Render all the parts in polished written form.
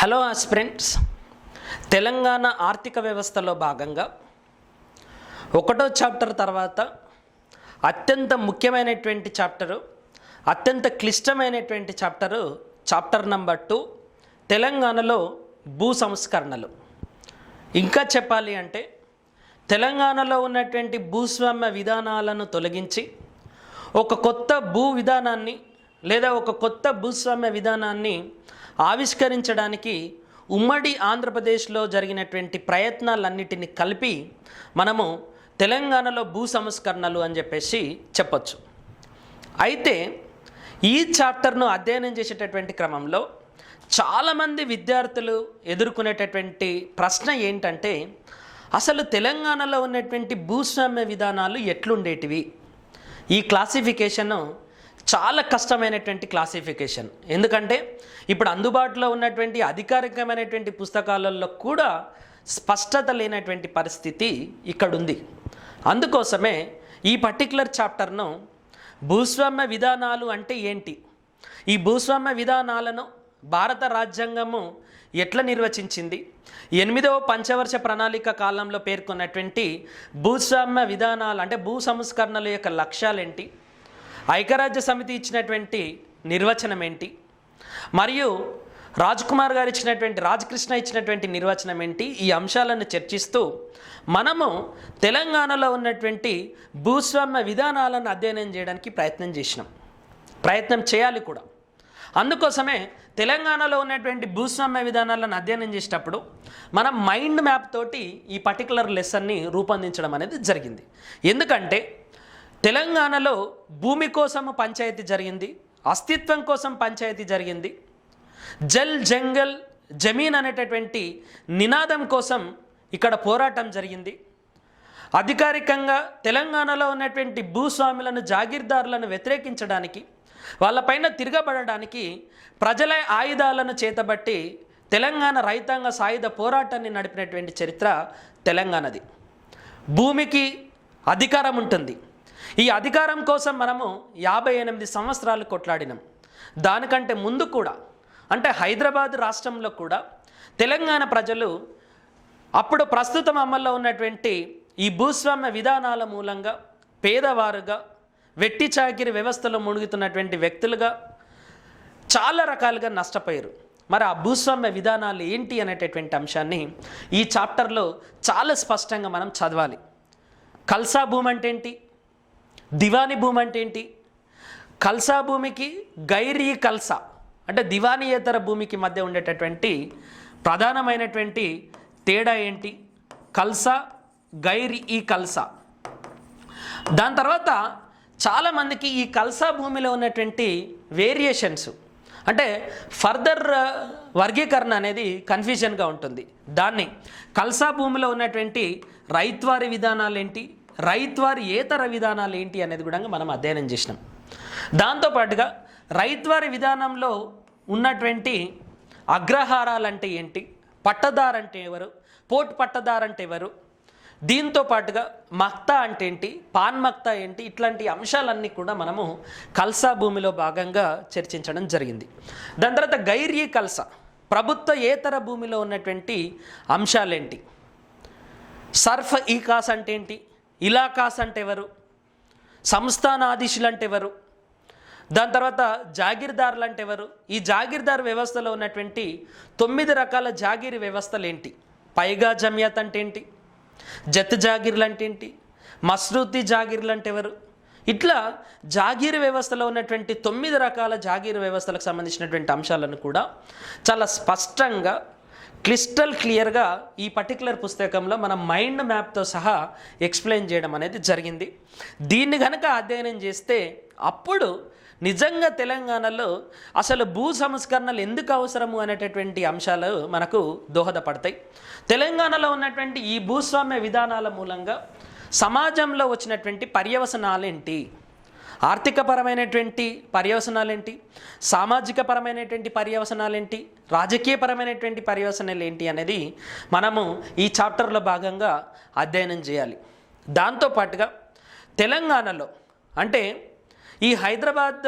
Hello aspirants, Telangana ఆర్థిక వ్యవస్థలో భాగంగా ఒకటో చాప్టర్ తర్వాత అత్యంత ముఖ్యమైనటువంటి చాప్టరు, అత్యంత క్లిష్టమైనటువంటి చాప్టర్ నంబర్ 2 తెలంగాణలో భూ సంస్కరణలు. ఇంకా చెప్పాలి అంటే తెలంగాణలో ఉన్నటువంటి భూస్వామ్య విధానాలను తొలగించి ఒక కొత్త భూ విధానాన్ని లేదా ఒక కొత్త భూస్వామ్య విధానాన్ని ఆవిష్కరించడానికి ఉమ్మడి ఆంధ్రప్రదేశ్లో జరిగినటువంటి ప్రయత్నాలన్నిటిని కలిపి మనము తెలంగాణలో భూ సంస్కరణలు అని చెప్పేసి చెప్పొచ్చు. అయితే ఈ చాప్టర్ను అధ్యయనం చేసేటటువంటి క్రమంలో చాలామంది విద్యార్థులు ఎదుర్కొనేటటువంటి ప్రశ్న ఏంటంటే, అసలు తెలంగాణలో ఉన్నటువంటి భూస్వామ్య విధానాలు ఎట్లుండేటివి? ఈ క్లాసిఫికేషను చాలా కష్టమైనటువంటి క్లాసిఫికేషన్. ఎందుకంటే ఇప్పుడు అందుబాటులో ఉన్నటువంటి అధికారికమైనటువంటి పుస్తకాలలో కూడా స్పష్టత లేనటువంటి పరిస్థితి ఇక్కడ ఉంది. అందుకోసమే ఈ పర్టికులర్ చాప్టర్ను భూస్వామ్య విధానాలు అంటే ఏంటి, ఈ భూస్వామ్య విధానాలను భారత రాజ్యాంగము ఎట్లా నిర్వచించింది, 8వ పంచవర్ష ప్రణాళిక కాలంలో పేర్కొన్నటువంటి భూస్వామ్య విధానాలు అంటే భూ సంస్కరణల యొక్క లక్ష్యాలేంటి, ఐక్యరాజ్య సమితి ఇచ్చినటువంటి నిర్వచనం ఏంటి, మరియు రాజకృష్ణ ఇచ్చినటువంటి నిర్వచనం ఏంటి, ఈ అంశాలను చర్చిస్తూ మనము తెలంగాణలో ఉన్నటువంటి భూస్వామ్య విధానాలను అధ్యయనం చేయడానికి ప్రయత్నం చేయాలి కూడా. అందుకోసమే తెలంగాణలో ఉన్నటువంటి భూస్వామ్య విధానాలను అధ్యయనం చేసేటప్పుడు మనం మైండ్ మ్యాప్ తోటి ఈ పర్టికులర్ లెసన్ని రూపొందించడం అనేది జరిగింది. ఎందుకంటే తెలంగాణలో భూమి కోసం పంచాయతీ జరిగింది, అస్తిత్వం కోసం పంచాయతీ జరిగింది, జల్ జంగల్ జమీన్ అనేటటువంటి నినాదం కోసం ఇక్కడ పోరాటం జరిగింది. అధికారికంగా తెలంగాణలో ఉన్నటువంటి భూస్వాములను జాగీర్దారులను వ్యతిరేకించడానికి, వాళ్ళపైన తిరగబడడానికి ప్రజల ఆయుధాలను చేతబట్టి తెలంగాణ రైతాంగ సాయుధ పోరాటాన్ని నడిపినటువంటి చరిత్ర తెలంగాణది. భూమికి అధికారం ఉంటుంది. ఈ అధికారం కోసం మనము 58 సంవత్సరాలు కొట్లాడినాం. దానికంటే ముందు కూడా అంటే హైదరాబాద్ రాష్ట్రంలో కూడా తెలంగాణ ప్రజలు అప్పుడు ప్రస్తుతం అమల్లో ఉన్నటువంటి ఈ భూస్వామ్య విధానాల మూలంగా పేదవారుగా, వెట్టి చాకిరి వ్యవస్థలో మునుగుతున్నటువంటి వ్యక్తులుగా చాలా రకాలుగా నష్టపోయారు. మరి ఆ భూస్వామ్య విధానాలు ఏంటి అనేటటువంటి అంశాన్ని ఈ చాప్టర్లో చాలా స్పష్టంగా మనం చదవాలి. కల్సా భూమి అంటే ఏంటి, దివానీ భూమి అంటే ఏంటి, కల్సా భూమికి గైరీ కల్సా అంటే దివానీయేతర భూమికి మధ్య ఉండేటటువంటి ప్రధానమైనటువంటి తేడా ఏంటి, కల్సా గైర్ ఈ కల్సా. దాని తర్వాత చాలామందికి ఈ కల్సా భూమిలో ఉన్నటువంటి వేరియేషన్స్ అంటే ఫర్దర్ వర్గీకరణ అనేది కన్ఫ్యూజన్గా ఉంటుంది. దాన్ని కల్సా భూమిలో ఉన్నటువంటి రైత్వారి విధానాలు ఏంటి, రైత్వారి ఏతర విధానాలు ఏంటి అనేది కూడా మనం అధ్యయనం చేసినాం. దాంతోపాటుగా రైత్వారి విధానంలో ఉన్నటువంటి అగ్రహారాలు అంటే ఏంటి, పట్టదారు అంటే ఎవరు, పోట్ పట్టదారు అంటే ఎవరు, దీంతో పాటుగా మక్తా అంటే ఏంటి, పాన్ మక్తా ఏంటి, ఇట్లాంటి అంశాలన్నీ కూడా మనము కల్సా భూమిలో భాగంగా చర్చించడం జరిగింది. దాని తర్వాత గైరీ కల్సా ప్రభుత్వ ఏతర భూమిలో ఉన్నటువంటి అంశాలేంటి, సర్ఫ్ ఈ కాస్ అంటే ఏంటి, ఇలాకాస్ అంటే ఎవరు, సంస్థానాధీశులు అంటే ఎవరు, దాని తర్వాత జాగీర్దారులు అంటే ఎవరు, ఈ జాగీర్దారు వ్యవస్థలో ఉన్నటువంటి 9 రకాల జాగీర్ వ్యవస్థలు ఏంటి, పైగా జమియత్ అంటే ఏంటి, జత్ జాగీర్లు అంటే ఏంటి, మస్రూతి జాగీర్లు అంటే ఎవరు, ఇట్లా జాగీర్ వ్యవస్థలో ఉన్నటువంటి 9 రకాల జాగీర్ వ్యవస్థలకు సంబంధించినటువంటి అంశాలను కూడా చాలా స్పష్టంగా క్లిస్టల్ క్లియర్గా ఈ పర్టికులర్ పుస్తకంలో మనం మైండ్ మ్యాప్తో సహా ఎక్స్ప్లెయిన్ చేయడం అనేది జరిగింది. దీన్ని కనుక అధ్యయనం చేస్తే అప్పుడు నిజంగా తెలంగాణలో అసలు భూ సంస్కరణలు ఎందుకు అవసరము అనేటటువంటి అంశాలు మనకు దోహదపడతాయి. తెలంగాణలో ఉన్నటువంటి ఈ భూస్వామ్య విధానాల మూలంగా సమాజంలో వచ్చినటువంటి పర్యవసనాలేంటి, ఆర్థికపరమైనటువంటి పర్యవసనాలేంటి, సామాజికపరమైనటువంటి పర్యవసనాలేంటి, రాజకీయపరమైనటువంటి పర్యవసనాలు ఏంటి అనేది మనము ఈ చాప్టర్లో భాగంగా అధ్యయనం చేయాలి. దాంతోపాటుగా తెలంగాణలో అంటే ఈ హైదరాబాద్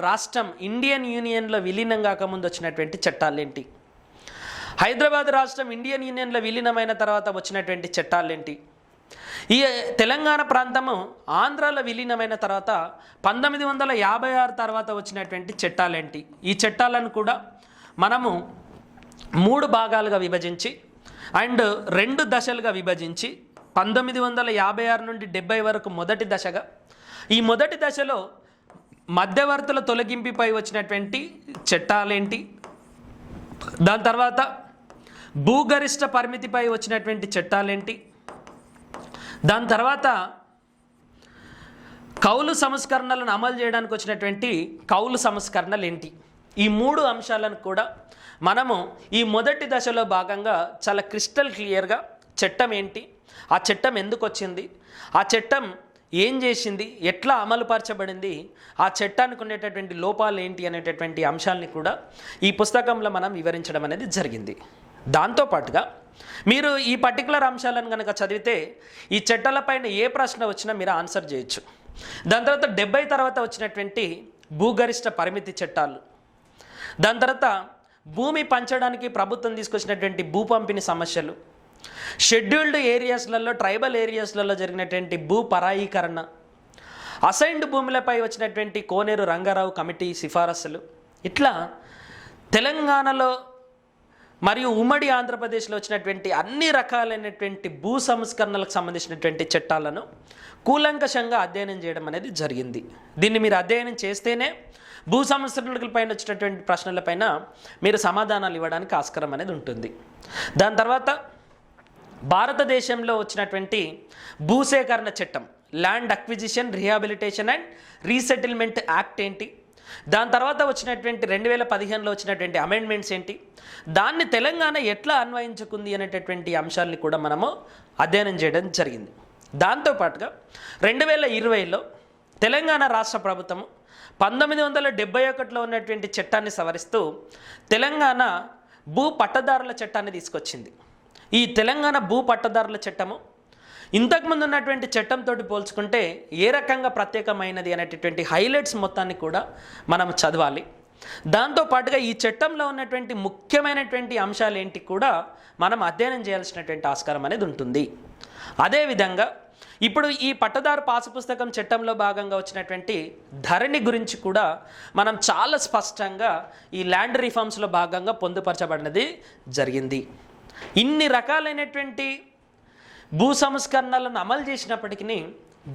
రాష్ట్రం ఇండియన్ యూనియన్లో విలీనం కాకముందు వచ్చినటువంటి చట్టాలేంటి, హైదరాబాద్ రాష్ట్రం ఇండియన్ యూనియన్లో విలీనమైన తర్వాత వచ్చినటువంటి చట్టాలేంటి? ఈ తెలంగాణ ప్రాంతము ఆంధ్రాలో విలీనమైన తర్వాత 1956 తర్వాత వచ్చినటువంటి చట్టాలేంటి? ఈ చట్టాలను కూడా మనము 3 భాగాలుగా విభజించి అండ్ 2 దశలుగా విభజించి 1956 నుండి 70 వరకు మొదటి దశగా, ఈ మొదటి దశలో మధ్యవర్తుల తొలగింపుపై వచ్చినటువంటి చట్టాలేంటి, దాని తర్వాత భూగరిష్ట పరిమితిపై వచ్చినటువంటి చట్టాలేంటి, దాని తర్వాత కౌలు సంస్కరణలను అమలు చేయడానికి వచ్చినటువంటి కౌలు సంస్కరణలు ఏంటి? ఈ 3 అంశాలను కూడా మనము ఈ మొదటి దశలో భాగంగా చాలా క్రిస్టల్ క్లియర్గా చట్టం ఏంటి, ఆ చట్టం ఎందుకు వచ్చింది, ఆ చట్టం ఏం చేసింది, ఎట్లా అమలుపరచబడింది, ఆ చట్టానికి ఉండేటటువంటి లోపాలు ఏంటి అనేటటువంటి అంశాలని కూడా ఈ పుస్తకంలో మనం వివరించడం అనేది జరిగింది. దాంతోపాటుగా మీరు ఈ పర్టికులర్ అంశాలను కనుక చదివితే ఈ చట్టాలపైన ఏ ప్రశ్న వచ్చినా మీరు ఆన్సర్ చేయొచ్చు. దాని తర్వాత 70 తర్వాత వచ్చినటువంటి భూగరిష్ట పరిమితి చట్టాలు, దాని తర్వాత భూమి పంచడానికి ప్రభుత్వం తీసుకొచ్చినటువంటి భూ పంపిణీ సమస్యలు, షెడ్యూల్డ్ ఏరియాస్లలో ట్రైబల్ ఏరియాస్లలో జరిగినటువంటి భూ పరాయీకరణ, అసైన్డ్ భూములపై వచ్చినటువంటి కోనేరు రంగారావు కమిటీ సిఫారసులు, ఇట్లా తెలంగాణలో మరియు ఉమ్మడి ఆంధ్రప్రదేశ్లో వచ్చినటువంటి అన్ని రకాలైనటువంటి భూ సంస్కరణలకు సంబంధించినటువంటి చట్టాలను కూలంకషంగా అధ్యయనం చేయడం అనేది జరిగింది. దీన్ని మీరు అధ్యయనం చేస్తేనే భూ సంస్కరణలపైన వచ్చినటువంటి ప్రశ్నలపైన మీరు సమాధానాలు ఇవ్వడానికి ఆస్కారం అనేది ఉంటుంది. దాని తర్వాత భారతదేశంలో వచ్చినటువంటి భూసేకరణ చట్టం, land acquisition rehabilitation and resettlement act ఏంటి, దాని తర్వాత వచ్చినటువంటి 2015లో వచ్చినటువంటి అమెండ్మెంట్స్ ఏంటి, దాన్ని తెలంగాణ ఎట్లా అన్వయించుకుంది అనేటటువంటి అంశాలని కూడా మనము అధ్యయనం చేయడం జరిగింది. దాంతోపాటుగా 2020లో తెలంగాణ రాష్ట్ర ప్రభుత్వము 1971లో ఉన్నటువంటి చట్టాన్ని సవరిస్తూ తెలంగాణ భూ పట్టదారుల చట్టాన్ని తీసుకొచ్చింది. ఈ తెలంగాణ భూ పట్టదారుల చట్టము ఇంతకుముందు ఉన్నటువంటి చట్టంతో పోల్చుకుంటే ఏ రకంగా ప్రత్యేకమైనది అనేటటువంటి హైలైట్స్ మొత్తాన్ని కూడా మనం చదవాలి. దాంతోపాటుగా ఈ చట్టంలో ఉన్నటువంటి ముఖ్యమైనటువంటి అంశాలు ఏంటి కూడా మనం అధ్యయనం చేయాల్సినటువంటి ఆస్కారం అనేది ఉంటుంది. అదేవిధంగా ఇప్పుడు ఈ పట్టదారు పాసుపుస్తకం చట్టంలో భాగంగా వచ్చినటువంటి ధరణి గురించి కూడా మనం చాలా స్పష్టంగా ఈ ల్యాండ్ రిఫార్మ్స్లో భాగంగా పొందుపరచబడినది జరిగింది. ఇన్ని రకాలైనటువంటి భూ సంస్కరణలను అమలు చేసినప్పటికీ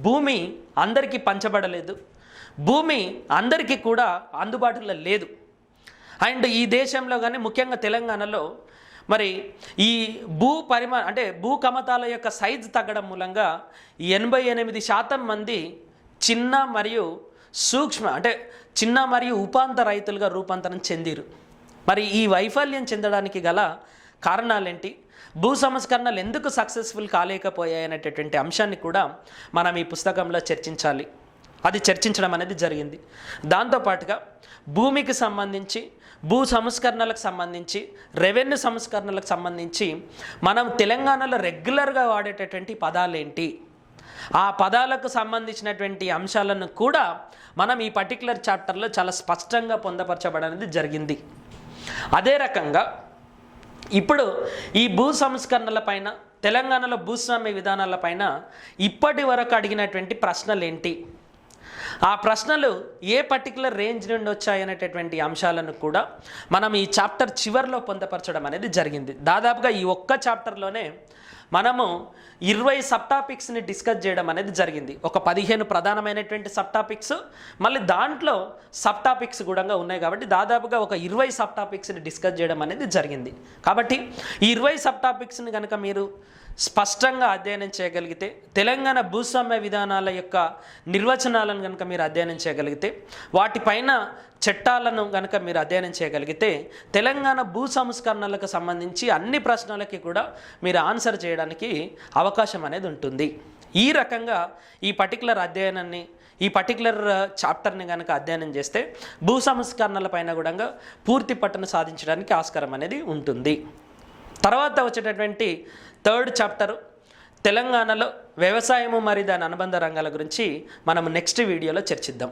భూమి అందరికీ పంచబడలేదు, భూమి అందరికీ కూడా అందుబాటులో లేదు. అండ్ ఈ దేశంలో కానీ ముఖ్యంగా తెలంగాణలో మరి ఈ భూ కమతాల యొక్క సైజు తగ్గడం మూలంగా 88% మంది చిన్న మరియు సూక్ష్మ చిన్న మరియు ఉపాంత రైతులుగా రూపాంతరం చెందిరు. మరి ఈ వైఫల్యం చెందడానికి గల కారణాలేంటి, భూ సంస్కరణలు ఎందుకు సక్సెస్ఫుల్ కాలేకపోయాయి అనేటటువంటి అంశాన్ని కూడా మనం ఈ పుస్తకంలో చర్చించాలి. అది చర్చించడం అనేది జరిగింది. దాంతోపాటుగా భూమికి సంబంధించి, భూ సంస్కరణలకు సంబంధించి, రెవెన్యూ సంస్కరణలకు సంబంధించి మనం తెలంగాణలో రెగ్యులర్గా వాడేటటువంటి పదాలేంటి, ఆ పదాలకు సంబంధించినటువంటి అంశాలను కూడా మనం ఈ పర్టికులర్ చాప్టర్లో చాలా స్పష్టంగా పొందపరచబడనేది జరిగింది. అదే రకంగా ఇప్పుడు ఈ భూ సంస్కరణలపైన, తెలంగాణలో భూస్వామ్య విధానాలపైన ఇప్పటి వరకు అడిగినటువంటి ప్రశ్నలు ఏంటి, ఆ ప్రశ్నలు ఏ పర్టికులర్ రేంజ్ నుండి వచ్చాయనేటటువంటి అంశాలను కూడా మనం ఈ చాప్టర్ చివరిలో పొందపరచడం అనేది జరిగింది. దాదాపుగా ఈ ఒక్క చాప్టర్లోనే మనము 20 సబ్ టాపిక్స్ని డిస్కస్ చేయడం అనేది జరిగింది. ఒక 15 ప్రధానమైనటువంటి సబ్ టాపిక్స్, మళ్ళీ దాంట్లో సబ్ టాపిక్స్ కూడా ఉన్నాయి. కాబట్టి దాదాపుగా ఒక 20 సబ్ టాపిక్స్ని డిస్కస్ చేయడం అనేది జరిగింది. కాబట్టి ఈ 20 సబ్ టాపిక్స్ని కనుక మీరు స్పష్టంగా అధ్యయనం చేయగలిగితే, తెలంగాణ భూస్వామ్య విధానాల యొక్క నిర్వచనాలను కనుక మీరు అధ్యయనం చేయగలిగితే, వాటిపైన చట్టాలను కనుక మీరు అధ్యయనం చేయగలిగితే, తెలంగాణ భూ సంస్కరణలకు సంబంధించి అన్ని ప్రశ్నలకి కూడా మీరు ఆన్సర్ చేయడానికి అవకాశం అనేది ఉంటుంది. ఈ రకంగా ఈ పర్టికులర్ అధ్యయనాన్ని, ఈ పర్టికులర్ చాప్టర్ని కనుక అధ్యయనం చేస్తే భూ సంస్కరణల పైన కూడా పూర్తి పట్టును సాధించడానికి ఆస్కారం అనేది ఉంటుంది. తర్వాత వచ్చేటటువంటి 3rd చాప్టరు తెలంగాణలో వ్యవసాయము మరియు దాని అనుబంధ రంగాల గురించి మనం నెక్స్ట్ వీడియోలో చర్చిద్దాం.